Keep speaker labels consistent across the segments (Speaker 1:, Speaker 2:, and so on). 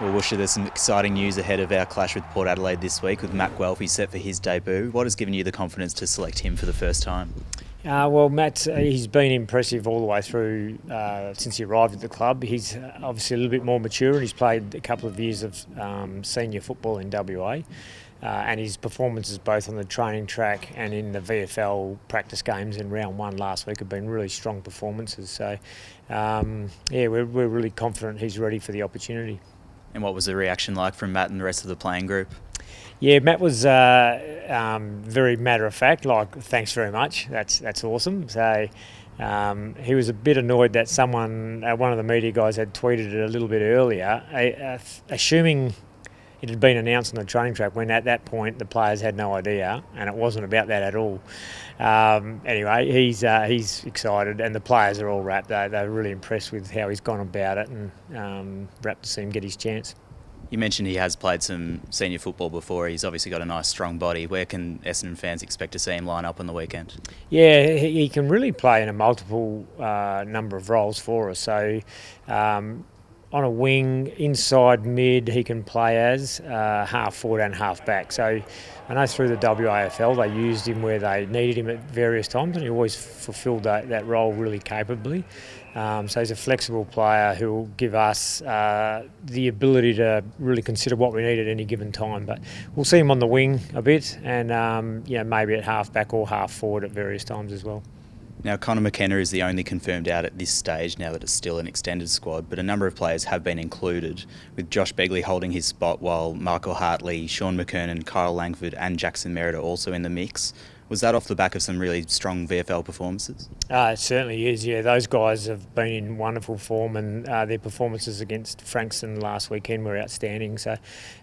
Speaker 1: Well, Woosha, there's some exciting news ahead of our clash with Port Adelaide this week with Matt Guelphy set for his debut. What has given you the confidence to select him for the first time?
Speaker 2: Well, Matt, he's been impressive all the way through since he arrived at the club. He's obviously a little bit more mature and he's played a couple of years of senior football in WA. And his performances both on the training track and in the VFL practice games in round one last week have been really strong performances. So, we're really confident he's ready for the opportunity.
Speaker 1: And what was the reaction like from Matt and the rest of the playing group?
Speaker 2: Yeah, Matt was very matter of fact, like, thanks very much, that's awesome. So he was a bit annoyed that one of the media guys had tweeted it a little bit earlier, assuming it had been announced on the training track, when at that point the players had no idea, and it wasn't about that at all. Anyway, he's excited, and the players are all rapt. They're really impressed with how he's gone about it, and rapt to see him get his chance.
Speaker 1: You mentioned he has played some senior football before. He's obviously got a nice strong body. Where can Essendon fans expect to see him line up on the weekend?
Speaker 2: Yeah, he can really play in a multiple number of roles for us. So on a wing, inside mid, he can play as half forward and half back. So I know through the WAFL they used him where they needed him at various times, and he always fulfilled that role really capably. So he's a flexible player who will give us the ability to really consider what we need at any given time. But we'll see him on the wing a bit, and maybe at half back or half forward at various times as well.
Speaker 1: Now, Connor McKenna is the only confirmed out at this stage now that it's still an extended squad, but a number of players have been included, with Josh Begley holding his spot while Michael Hartley, Sean McKernan, Kyle Langford and Jackson Merritt are also in the mix. Was that off the back of some really strong VFL performances?
Speaker 2: It certainly is, yeah. Those guys have been in wonderful form, and their performances against Frankston last weekend were outstanding. So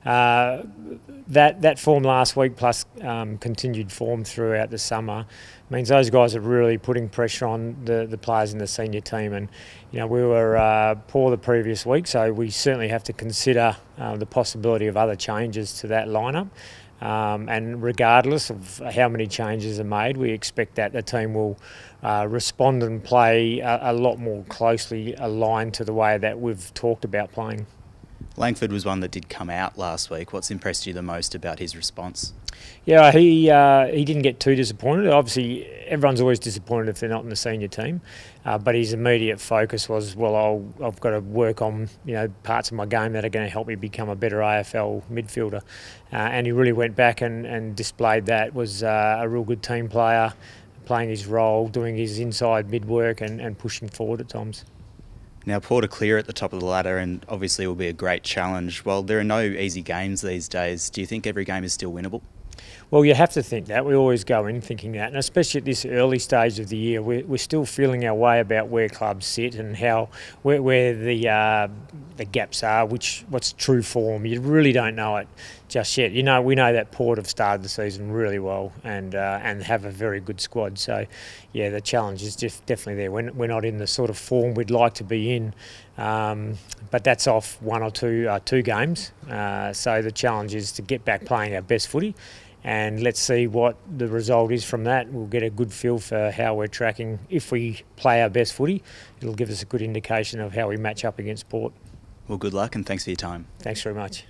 Speaker 2: that form last week plus continued form throughout the summer means those guys are really putting pressure on the players in the senior team. And we were poor the previous week, so we certainly have to consider the possibility of other changes to that lineup. And regardless of how many changes are made, we expect that the team will respond and play a lot more closely aligned to the way that we've talked about playing.
Speaker 1: Langford was one that did come out last week. What's impressed you the most about his response?
Speaker 2: Yeah, he didn't get too disappointed. Obviously, everyone's always disappointed if they're not in the senior team, but his immediate focus was, well, I've got to work on parts of my game that are going to help me become a better AFL midfielder, and he really went back and displayed that. Was a real good team player, playing his role, doing his inside mid work and pushing forward at times.
Speaker 1: Now, Port are clear at the top of the ladder and obviously will be a great challenge. While there are no easy games these days, do you think every game is still winnable?
Speaker 2: Well, you have to think that. We always go in thinking that, and especially at this early stage of the year, we're still feeling our way about where clubs sit and where the gaps are, what's true form. You really don't know it just yet. We know that Port have started the season really well and have a very good squad. So, yeah, the challenge is just definitely there. We're not in the sort of form we'd like to be in, but that's off one or two games. So the challenge is to get back playing our best footy. And let's see what the result is from that. We'll get a good feel for how we're tracking. If we play our best footy, it'll give us a good indication of how we match up against Port.
Speaker 1: Well, good luck and thanks for your time.
Speaker 2: Thanks very much.